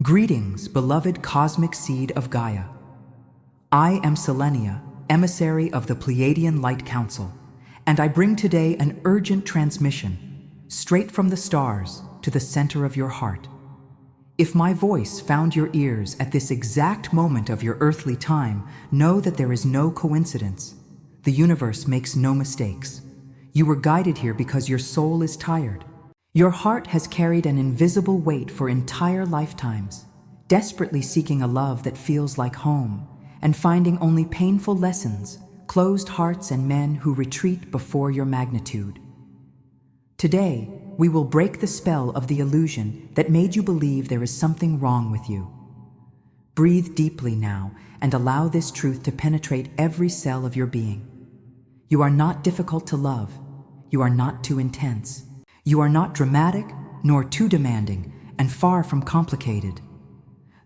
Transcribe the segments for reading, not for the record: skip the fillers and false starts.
Greetings, beloved cosmic seed of Gaia. I am Selenia, emissary of the Pleiadian Light Council, and I bring today an urgent transmission, straight from the stars to the center of your heart. If my voice found your ears at this exact moment of your earthly time, know that there is no coincidence. The universe makes no mistakes. You were guided here because your soul is tired. Your heart has carried an invisible weight for entire lifetimes, desperately seeking a love that feels like home, and finding only painful lessons, closed hearts, and men who retreat before your magnitude. Today, we will break the spell of the illusion that made you believe there is something wrong with you. Breathe deeply now and allow this truth to penetrate every cell of your being. You are not difficult to love. You are not too intense. You are not dramatic nor too demanding, and far from complicated.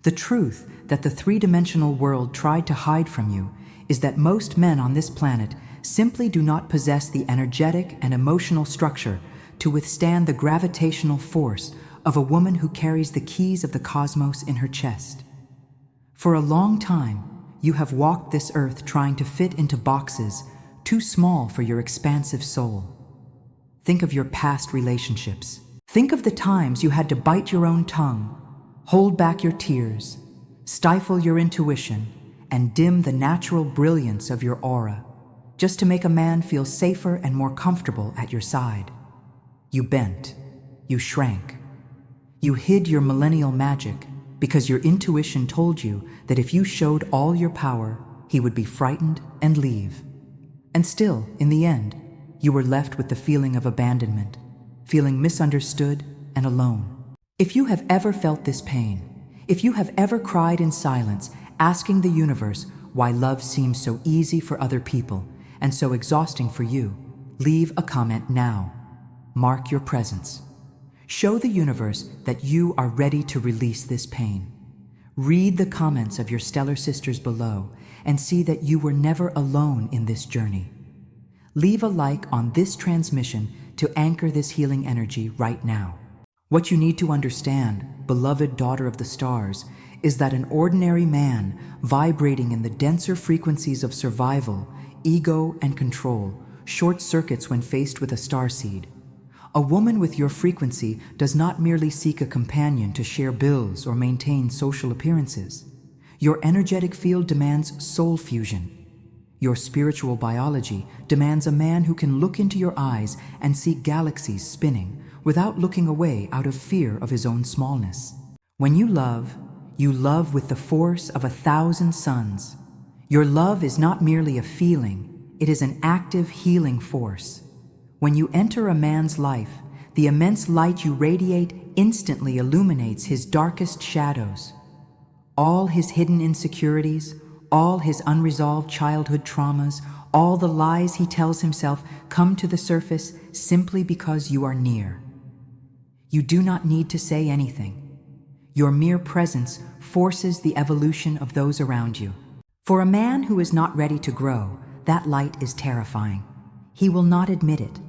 The truth that the three-dimensional world tried to hide from you is that most men on this planet simply do not possess the energetic and emotional structure to withstand the gravitational force of a woman who carries the keys of the cosmos in her chest. For a long time, you have walked this earth trying to fit into boxes too small for your expansive soul. Think of your past relationships. Think of the times you had to bite your own tongue, hold back your tears, stifle your intuition, and dim the natural brilliance of your aura, just to make a man feel safer and more comfortable at your side. You bent, you shrank. You hid your millennial magic because your intuition told you that if you showed all your power, he would be frightened and leave. And still, in the end, you were left with the feeling of abandonment, feeling misunderstood and alone. If you have ever felt this pain, if you have ever cried in silence, asking the universe why love seems so easy for other people and so exhausting for you, leave a comment now. Mark your presence. Show the universe that you are ready to release this pain. Read the comments of your stellar sisters below and see that you were never alone in this journey. Leave a like on this transmission to anchor this healing energy right now. What you need to understand, beloved daughter of the stars, is that an ordinary man vibrating in the denser frequencies of survival, ego, and control short circuits when faced with a starseed. A woman with your frequency does not merely seek a companion to share bills or maintain social appearances. Your energetic field demands soul fusion. Your spiritual biology demands a man who can look into your eyes and see galaxies spinning without looking away out of fear of his own smallness. When you love with the force of 1,000 suns. Your love is not merely a feeling, it is an active healing force. When you enter a man's life, the immense light you radiate instantly illuminates his darkest shadows. All his hidden insecurities, all his unresolved childhood traumas, all the lies he tells himself come to the surface simply because you are near. You do not need to say anything. Your mere presence forces the evolution of those around you. For a man who is not ready to grow, that light is terrifying. He will not admit it.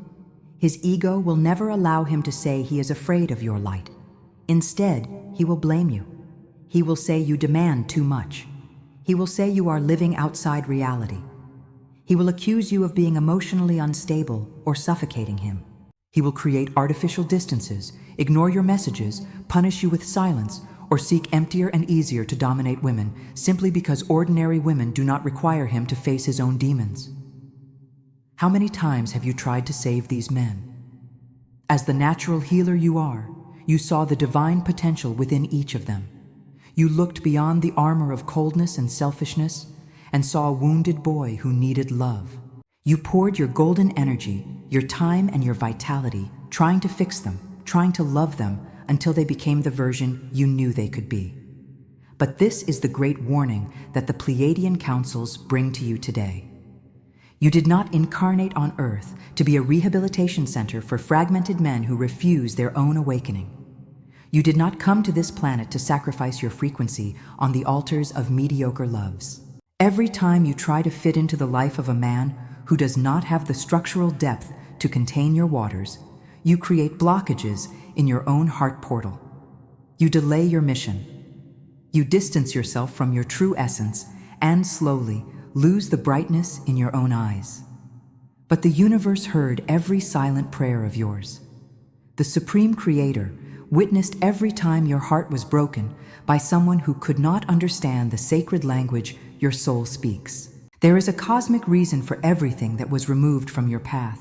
His ego will never allow him to say he is afraid of your light. Instead, he will blame you. He will say you demand too much. He will say you are living outside reality. He will accuse you of being emotionally unstable or suffocating him. He will create artificial distances, ignore your messages, punish you with silence, or seek emptier and easier to dominate women simply because ordinary women do not require him to face his own demons. How many times have you tried to save these men? As the natural healer you are, you saw the divine potential within each of them. You looked beyond the armor of coldness and selfishness and saw a wounded boy who needed love. You poured your golden energy, your time, and your vitality, trying to fix them, trying to love them until they became the version you knew they could be. But this is the great warning that the Pleiadian councils bring to you today. You did not incarnate on Earth to be a rehabilitation center for fragmented men who refuse their own awakening. You did not come to this planet to sacrifice your frequency on the altars of mediocre loves. Every time you try to fit into the life of a man who does not have the structural depth to contain your waters, you create blockages in your own heart portal. You delay your mission. You distance yourself from your true essence and slowly lose the brightness in your own eyes. But the universe heard every silent prayer of yours. The Supreme Creator witnessed every time your heart was broken by someone who could not understand the sacred language your soul speaks. There is a cosmic reason for everything that was removed from your path.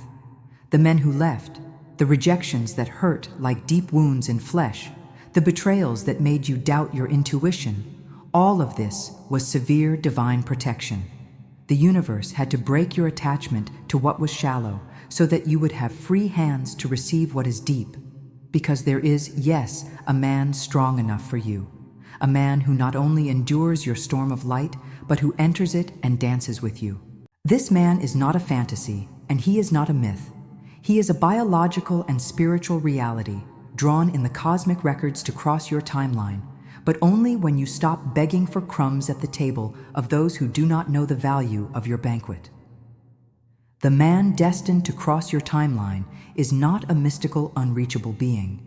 The men who left, the rejections that hurt like deep wounds in flesh, the betrayals that made you doubt your intuition, all of this was severe divine protection. The universe had to break your attachment to what was shallow so that you would have free hands to receive what is deep. Because there is, yes, a man strong enough for you. A man who not only endures your storm of light, but who enters it and dances with you. This man is not a fantasy, and he is not a myth. He is a biological and spiritual reality, drawn in the cosmic records to cross your timeline, but only when you stop begging for crumbs at the table of those who do not know the value of your banquet. The man destined to cross your timeline is not a mystical, unreachable being.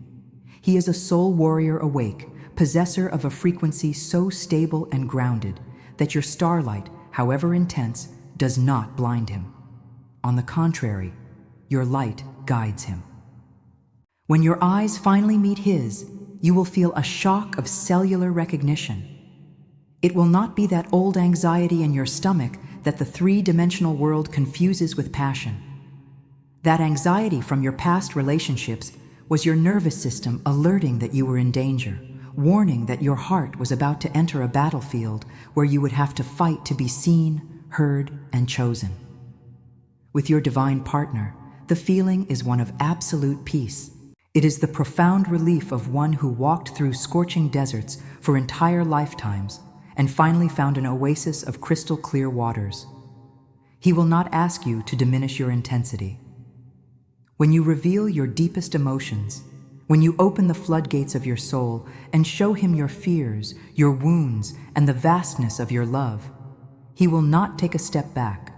He is a soul warrior awake, possessor of a frequency so stable and grounded that your starlight, however intense, does not blind him. On the contrary, your light guides him. When your eyes finally meet his, you will feel a shock of cellular recognition. It will not be that old anxiety in your stomach that the three-dimensional world confuses with passion. That anxiety from your past relationships was your nervous system alerting that you were in danger, warning that your heart was about to enter a battlefield where you would have to fight to be seen, heard, and chosen. With your divine partner, the feeling is one of absolute peace. It is the profound relief of one who walked through scorching deserts for entire lifetimes and finally found an oasis of crystal clear waters. He will not ask you to diminish your intensity. When you reveal your deepest emotions, when you open the floodgates of your soul and show him your fears, your wounds, and the vastness of your love, he will not take a step back.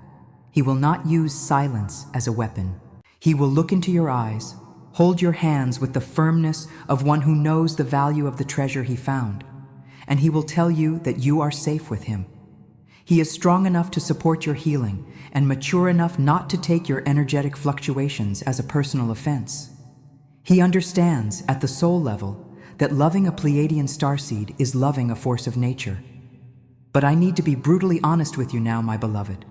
He will not use silence as a weapon. He will look into your eyes, hold your hands with the firmness of one who knows the value of the treasure he found, and he will tell you that you are safe with him. He is strong enough to support your healing and mature enough not to take your energetic fluctuations as a personal offense. He understands, at the soul level, that loving a Pleiadian starseed is loving a force of nature. But I need to be brutally honest with you now, my beloved.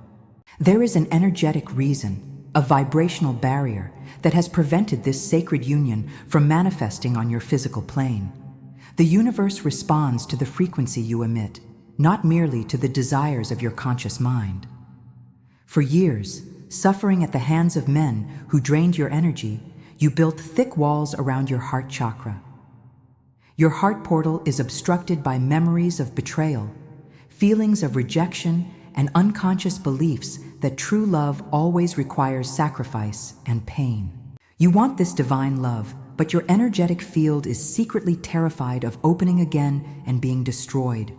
There is an energetic reason, a vibrational barrier, that has prevented this sacred union from manifesting on your physical plane. The universe responds to the frequency you emit, not merely to the desires of your conscious mind. For years, suffering at the hands of men who drained your energy, you built thick walls around your heart chakra. Your heart portal is obstructed by memories of betrayal, feelings of rejection, and unconscious beliefs that true love always requires sacrifice and pain. You want this divine love, but your energetic field is secretly terrified of opening again and being destroyed.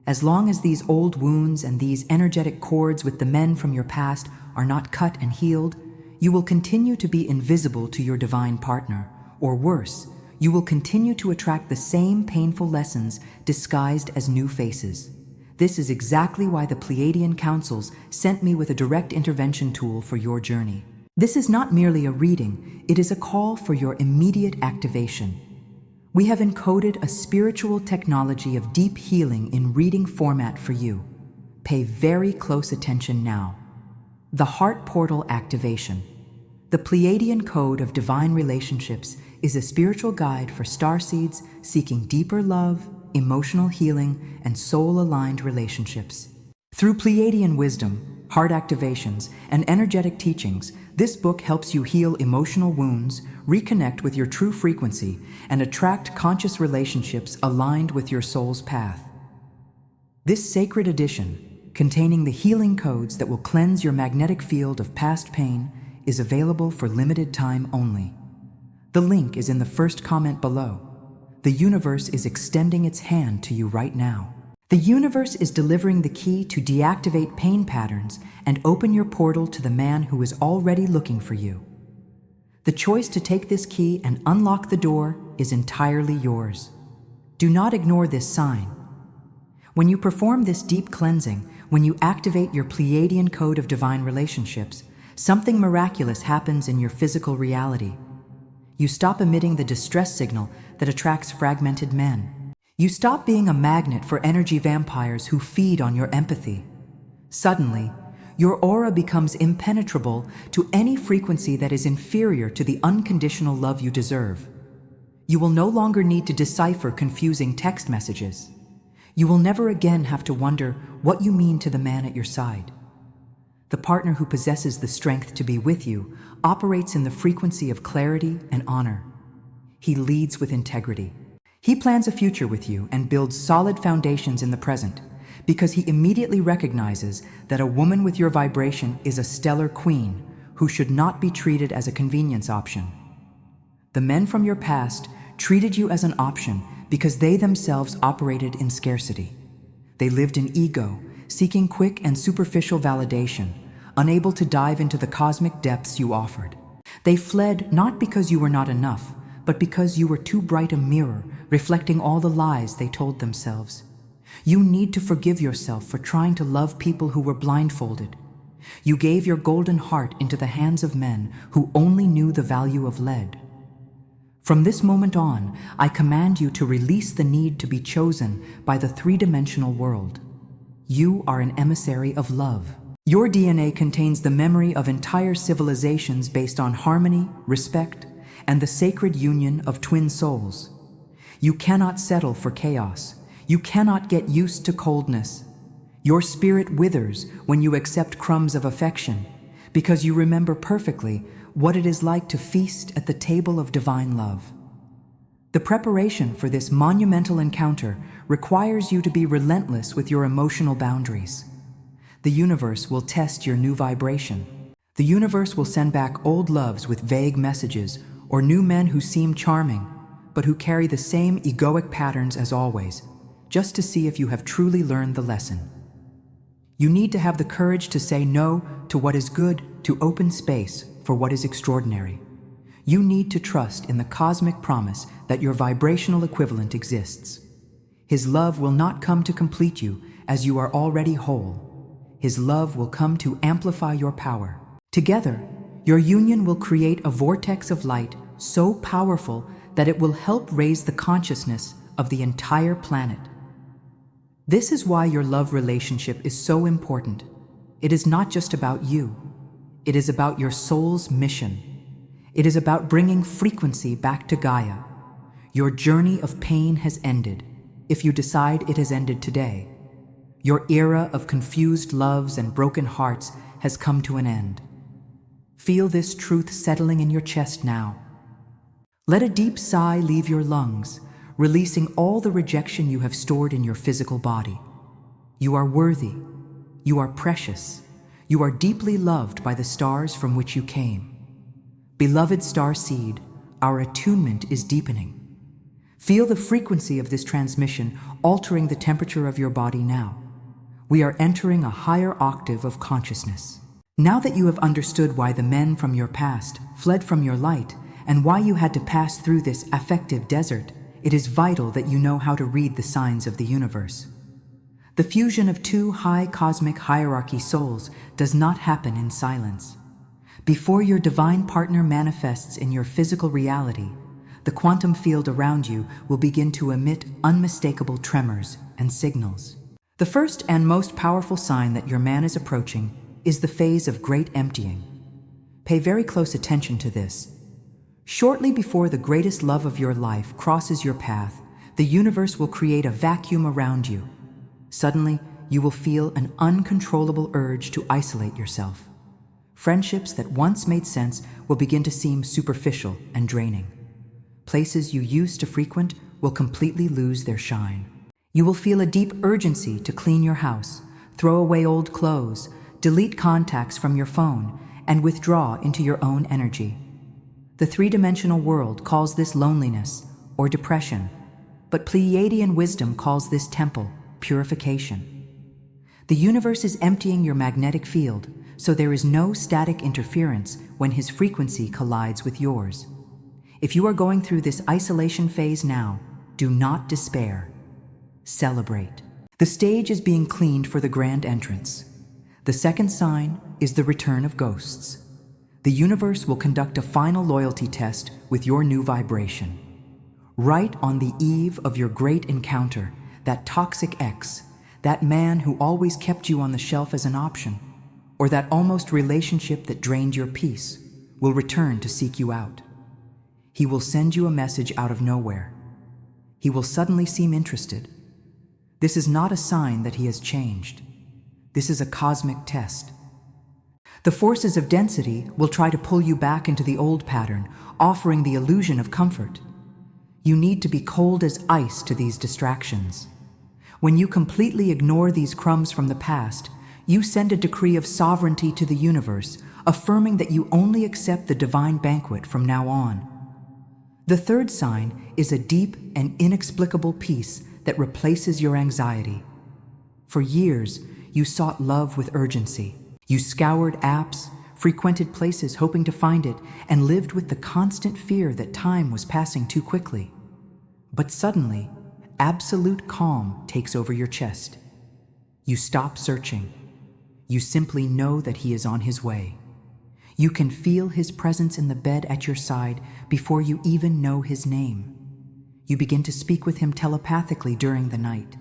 As long as these old wounds and these energetic cords with the men from your past are not cut and healed, you will continue to be invisible to your divine partner, or worse, you will continue to attract the same painful lessons disguised as new faces. This is exactly why the Pleiadian councils sent me with a direct intervention tool for your journey. This is not merely a reading, it is a call for your immediate activation. We have encoded a spiritual technology of deep healing in reading format for you. Pay very close attention now. The Heart Portal Activation. The Pleiadian Code of Divine Relationships is a spiritual guide for starseeds seeking deeper love, emotional healing, and soul-aligned relationships. Through Pleiadian wisdom, heart activations, and energetic teachings, this book helps you heal emotional wounds, reconnect with your true frequency, and attract conscious relationships aligned with your soul's path. This sacred edition, containing the healing codes that will cleanse your magnetic field of past pain, is available for limited time only. The link is in the first comment below. The universe is extending its hand to you right now. The universe is delivering the key to deactivate pain patterns and open your portal to the man who is already looking for you. The choice to take this key and unlock the door is entirely yours. Do not ignore this sign. When you perform this deep cleansing, when you activate your Pleiadian code of divine relationships, something miraculous happens in your physical reality. You stop emitting the distress signal that attracts fragmented men. You stop being a magnet for energy vampires who feed on your empathy. Suddenly, your aura becomes impenetrable to any frequency that is inferior to the unconditional love you deserve. You will no longer need to decipher confusing text messages. You will never again have to wonder what you mean to the man at your side. The partner who possesses the strength to be with you operates in the frequency of clarity and honor. He leads with integrity. He plans a future with you and builds solid foundations in the present, because he immediately recognizes that a woman with your vibration is a stellar queen who should not be treated as a convenience option. The men from your past treated you as an option because they themselves operated in scarcity. They lived in ego, seeking quick and superficial validation, unable to dive into the cosmic depths you offered. They fled not because you were not enough, but because you were too bright a mirror, reflecting all the lies they told themselves. You need to forgive yourself for trying to love people who were blindfolded. You gave your golden heart into the hands of men who only knew the value of lead. From this moment on, I command you to release the need to be chosen by the three-dimensional world. You are an emissary of love. Your DNA contains the memory of entire civilizations based on harmony, respect, and the sacred union of twin souls. You cannot settle for chaos. You cannot get used to coldness. Your spirit withers when you accept crumbs of affection, because you remember perfectly what it is like to feast at the table of divine love. The preparation for this monumental encounter requires you to be relentless with your emotional boundaries. The universe will test your new vibration. The universe will send back old loves with vague messages, or new men who seem charming, but who carry the same egoic patterns as always, just to see if you have truly learned the lesson. You need to have the courage to say no to what is good, to open space for what is extraordinary. You need to trust in the cosmic promise that your vibrational equivalent exists. His love will not come to complete you, as you are already whole. His love will come to amplify your power. Together, your union will create a vortex of light so powerful that it will help raise the consciousness of the entire planet. This is why your love relationship is so important. It is not just about you. It is about your soul's mission. It is about bringing frequency back to Gaia. Your journey of pain has ended, if you decide it has ended today. Your era of confused loves and broken hearts has come to an end. Feel this truth settling in your chest now. Let a deep sigh leave your lungs, releasing all the rejection you have stored in your physical body. You are worthy. You are precious. You are deeply loved by the stars from which you came. Beloved Starseed, our attunement is deepening. Feel the frequency of this transmission altering the temperature of your body now. We are entering a higher octave of consciousness. Now that you have understood why the men from your past fled from your light and why you had to pass through this affective desert, it is vital that you know how to read the signs of the universe. The fusion of two high cosmic hierarchy souls does not happen in silence. Before your divine partner manifests in your physical reality, the quantum field around you will begin to emit unmistakable tremors and signals. The first and most powerful sign that your man is approaching is the phase of great emptying. Pay very close attention to this. Shortly before the greatest love of your life crosses your path, the universe will create a vacuum around you. Suddenly, you will feel an uncontrollable urge to isolate yourself. Friendships that once made sense will begin to seem superficial and draining. Places you used to frequent will completely lose their shine. You will feel a deep urgency to clean your house, throw away old clothes, delete contacts from your phone, and withdraw into your own energy. The three-dimensional world calls this loneliness or depression, but Pleiadian wisdom calls this temple purification. The universe is emptying your magnetic field, so there is no static interference when his frequency collides with yours. If you are going through this isolation phase now, do not despair. Celebrate. The stage is being cleaned for the grand entrance. The second sign is the return of ghosts. The universe will conduct a final loyalty test with your new vibration. Right on the eve of your great encounter, that toxic ex, that man who always kept you on the shelf as an option, or that almost relationship that drained your peace, will return to seek you out. He will send you a message out of nowhere. He will suddenly seem interested. This is not a sign that he has changed. This is a cosmic test. The forces of density will try to pull you back into the old pattern, offering the illusion of comfort. You need to be cold as ice to these distractions. When you completely ignore these crumbs from the past, you send a decree of sovereignty to the universe, affirming that you only accept the divine banquet from now on. The third sign is a deep and inexplicable peace that replaces your anxiety. For years, you sought love with urgency. You scoured apps, frequented places hoping to find it, and lived with the constant fear that time was passing too quickly. But suddenly, absolute calm takes over your chest. You stop searching. You simply know that he is on his way. You can feel his presence in the bed at your side before you even know his name. You begin to speak with him telepathically during the night.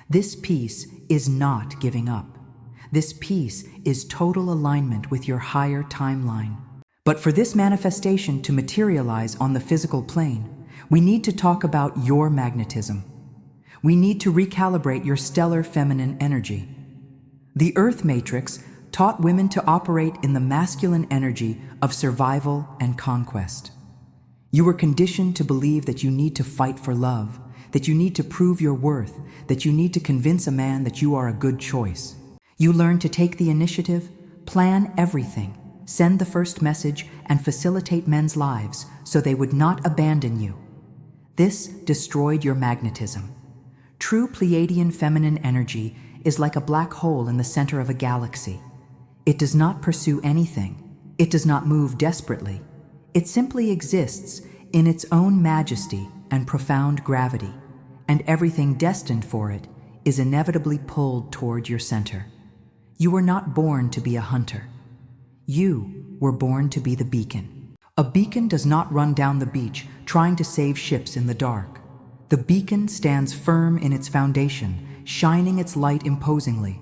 This peace is not giving up. This peace is total alignment with your higher timeline. But for this manifestation to materialize on the physical plane, we need to talk about your magnetism. We need to recalibrate your stellar feminine energy. The Earth Matrix taught women to operate in the masculine energy of survival and conquest. You were conditioned to believe that you need to fight for love, that you need to prove your worth, that you need to convince a man that you are a good choice. You learned to take the initiative, plan everything, send the first message, and facilitate men's lives so they would not abandon you. This destroyed your magnetism. True Pleiadian feminine energy is like a black hole in the center of a galaxy. It does not pursue anything. It does not move desperately. It simply exists in its own majesty and profound gravity, and everything destined for it is inevitably pulled toward your center. You were not born to be a hunter. You were born to be the beacon. A beacon does not run down the beach trying to save ships in the dark. The beacon stands firm in its foundation, shining its light imposingly,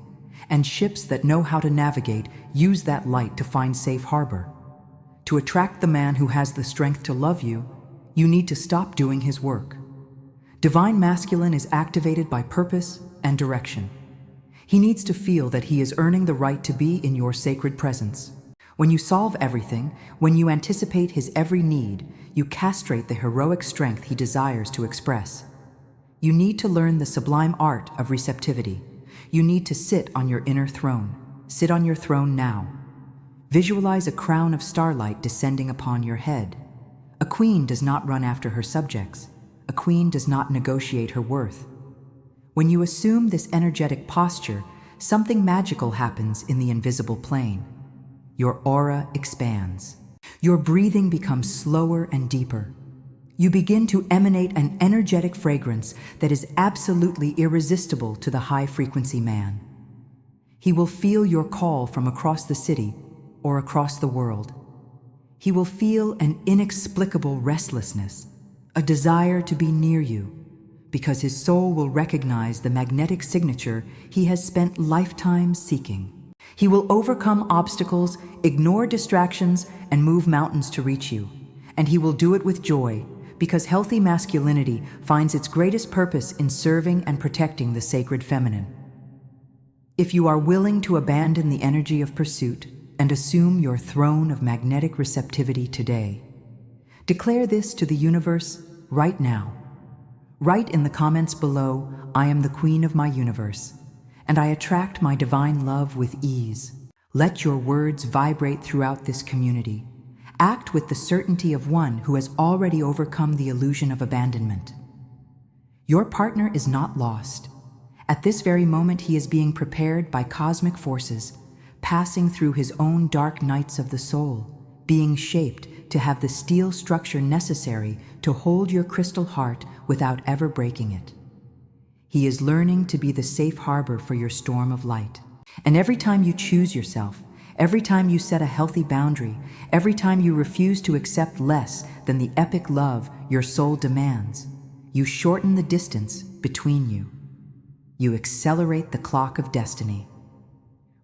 and ships that know how to navigate use that light to find safe harbor. To attract the man who has the strength to love you, you need to stop doing his work. Divine masculine is activated by purpose and direction. He needs to feel that he is earning the right to be in your sacred presence. When you solve everything, when you anticipate his every need, you castrate the heroic strength he desires to express. You need to learn the sublime art of receptivity. You need to sit on your inner throne. Sit on your throne now. Visualize a crown of starlight descending upon your head. A queen does not run after her subjects. A queen does not negotiate her worth. When you assume this energetic posture, something magical happens in the invisible plane. Your aura expands. Your breathing becomes slower and deeper. You begin to emanate an energetic fragrance that is absolutely irresistible to the high-frequency man. He will feel your call from across the city or across the world. He will feel an inexplicable restlessness, a desire to be near you, because his soul will recognize the magnetic signature he has spent lifetimes seeking. He will overcome obstacles, ignore distractions, and move mountains to reach you. And he will do it with joy, because healthy masculinity finds its greatest purpose in serving and protecting the sacred feminine. If you are willing to abandon the energy of pursuit and assume your throne of magnetic receptivity today, declare this to the universe right now. Write in the comments below, "I am the queen of my universe, and I attract my divine love with ease." Let your words vibrate throughout this community. Act with the certainty of one who has already overcome the illusion of abandonment. Your partner is not lost. At this very moment, he is being prepared by cosmic forces, passing through his own dark nights of the soul, being shaped to have the steel structure necessary to hold your crystal heart without ever breaking it. He is learning to be the safe harbor for your storm of light. And every time you choose yourself, every time you set a healthy boundary, every time you refuse to accept less than the epic love your soul demands, you shorten the distance between you. You accelerate the clock of destiny.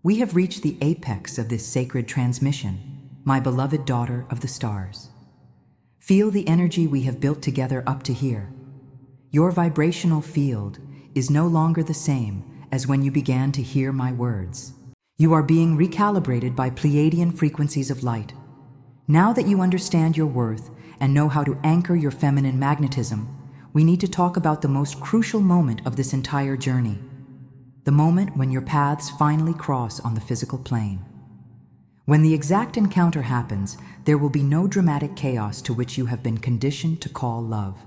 We have reached the apex of this sacred transmission, my beloved daughter of the stars. Feel the energy we have built together up to here. Your vibrational field is no longer the same as when you began to hear my words. You are being recalibrated by Pleiadian frequencies of light. Now that you understand your worth and know how to anchor your feminine magnetism, we need to talk about the most crucial moment of this entire journey. The moment when your paths finally cross on the physical plane. When the exact encounter happens, there will be no dramatic chaos to which you have been conditioned to call love.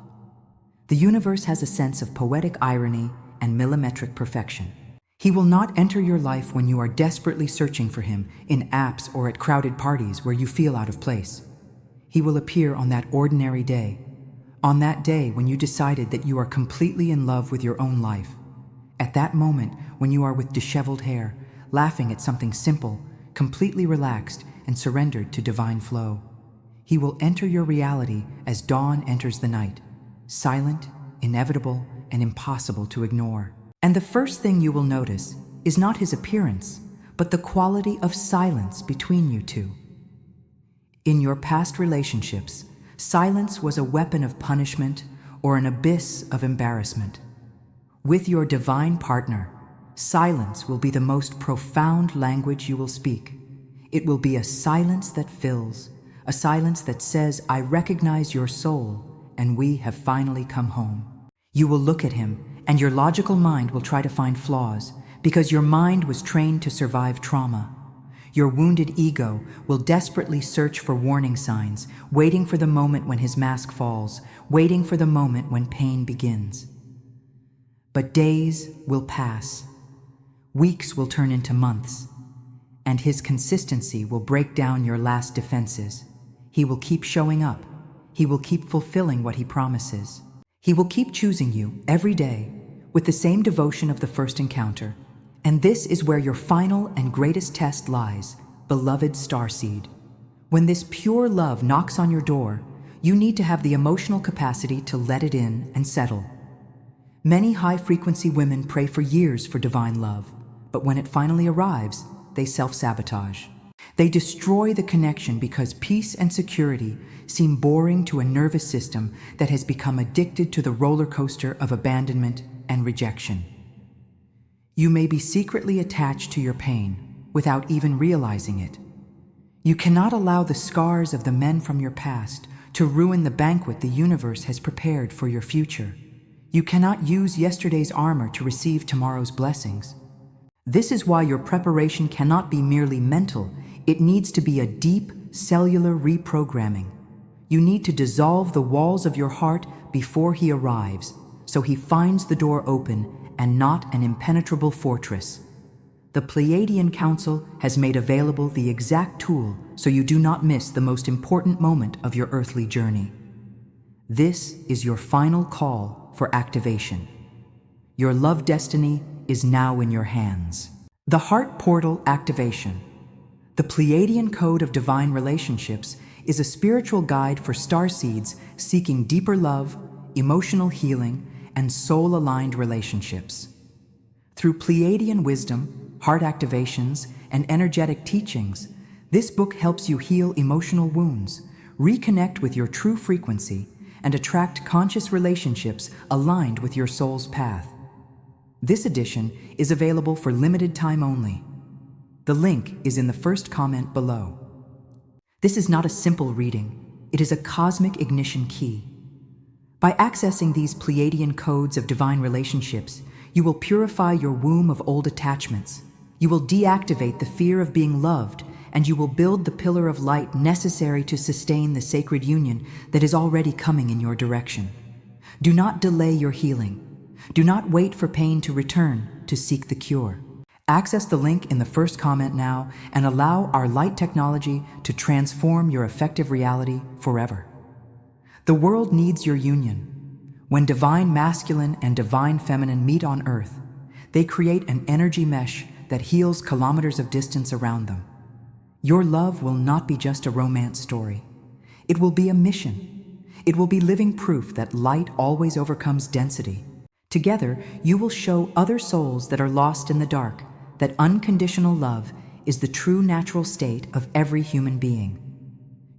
The universe has a sense of poetic irony and millimetric perfection. He will not enter your life when you are desperately searching for him in apps or at crowded parties where you feel out of place. He will appear on that ordinary day, on that day when you decided that you are completely in love with your own life. At that moment when you are with disheveled hair, laughing at something simple, completely relaxed and surrendered to divine flow. He will enter your reality as dawn enters the night, silent, inevitable, and impossible to ignore. And the first thing you will notice is not his appearance, but the quality of silence between you two. In your past relationships, silence was a weapon of punishment or an abyss of embarrassment. With your divine partner, silence will be the most profound language you will speak. It will be a silence that fills, a silence that says, "I recognize your soul, and we have finally come home." You will look at him, and your logical mind will try to find flaws, because your mind was trained to survive trauma. Your wounded ego will desperately search for warning signs, waiting for the moment when his mask falls, waiting for the moment when pain begins. But days will pass. Weeks will turn into months, and his consistency will break down your last defenses. He will keep showing up. He will keep fulfilling what he promises. He will keep choosing you every day with the same devotion of the first encounter. And this is where your final and greatest test lies, beloved starseed. When this pure love knocks on your door, you need to have the emotional capacity to let it in and settle. Many high-frequency women pray for years for divine love, but when it finally arrives, they self-sabotage. They destroy the connection because peace and security seem boring to a nervous system that has become addicted to the roller coaster of abandonment and rejection. You may be secretly attached to your pain without even realizing it. You cannot allow the scars of the men from your past to ruin the banquet the universe has prepared for your future. You cannot use yesterday's armor to receive tomorrow's blessings. This is why your preparation cannot be merely mental. It needs to be a deep, cellular reprogramming. You need to dissolve the walls of your heart before he arrives, so he finds the door open and not an impenetrable fortress. The Pleiadian Council has made available the exact tool so you do not miss the most important moment of your earthly journey. This is your final call for activation. Your love destiny is now in your hands. The Heart Portal Activation. The Pleiadian Code of Divine Relationships is a spiritual guide for starseeds seeking deeper love, emotional healing, and soul-aligned relationships. Through Pleiadian wisdom, heart activations, and energetic teachings, this book helps you heal emotional wounds, reconnect with your true frequency, and attract conscious relationships aligned with your soul's path. This edition is available for limited time only. The link is in the first comment below. This is not a simple reading. It is a cosmic ignition key. By accessing these Pleiadian codes of divine relationships, you will purify your womb of old attachments. You will deactivate the fear of being loved, and you will build the pillar of light necessary to sustain the sacred union that is already coming in your direction. Do not delay your healing. Do not wait for pain to return to seek the cure. Access the link in the first comment now and allow our light technology to transform your effective reality forever. The world needs your union. When divine masculine and divine feminine meet on Earth, they create an energy mesh that heals kilometers of distance around them. Your love will not be just a romance story. It will be a mission. It will be living proof that light always overcomes density. Together, you will show other souls that are lost in the dark that unconditional love is the true natural state of every human being.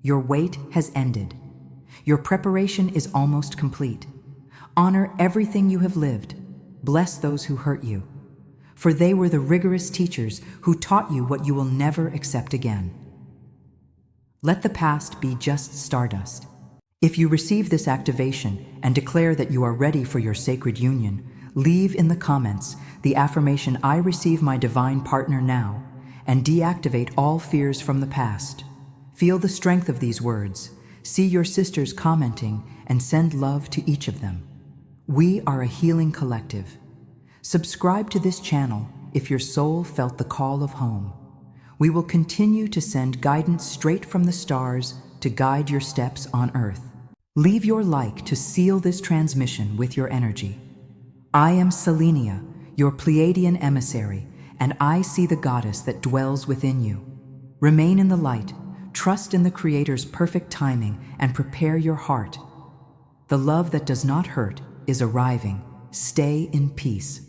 Your wait has ended. Your preparation is almost complete. Honor everything you have lived. Bless those who hurt you, for they were the rigorous teachers who taught you what you will never accept again. Let the past be just stardust. If you receive this activation and declare that you are ready for your sacred union, leave in the comments the affirmation, "I receive my divine partner now," and deactivate all fears from the past. Feel the strength of these words. See your sisters commenting and send love to each of them. We are a healing collective. Subscribe to this channel if your soul felt the call of home. We will continue to send guidance straight from the stars to guide your steps on Earth. Leave your like to seal this transmission with your energy. I am Selenia, your Pleiadian emissary, and I see the goddess that dwells within you. Remain in the light, trust in the Creator's perfect timing, and prepare your heart. The love that does not hurt is arriving. Stay in peace.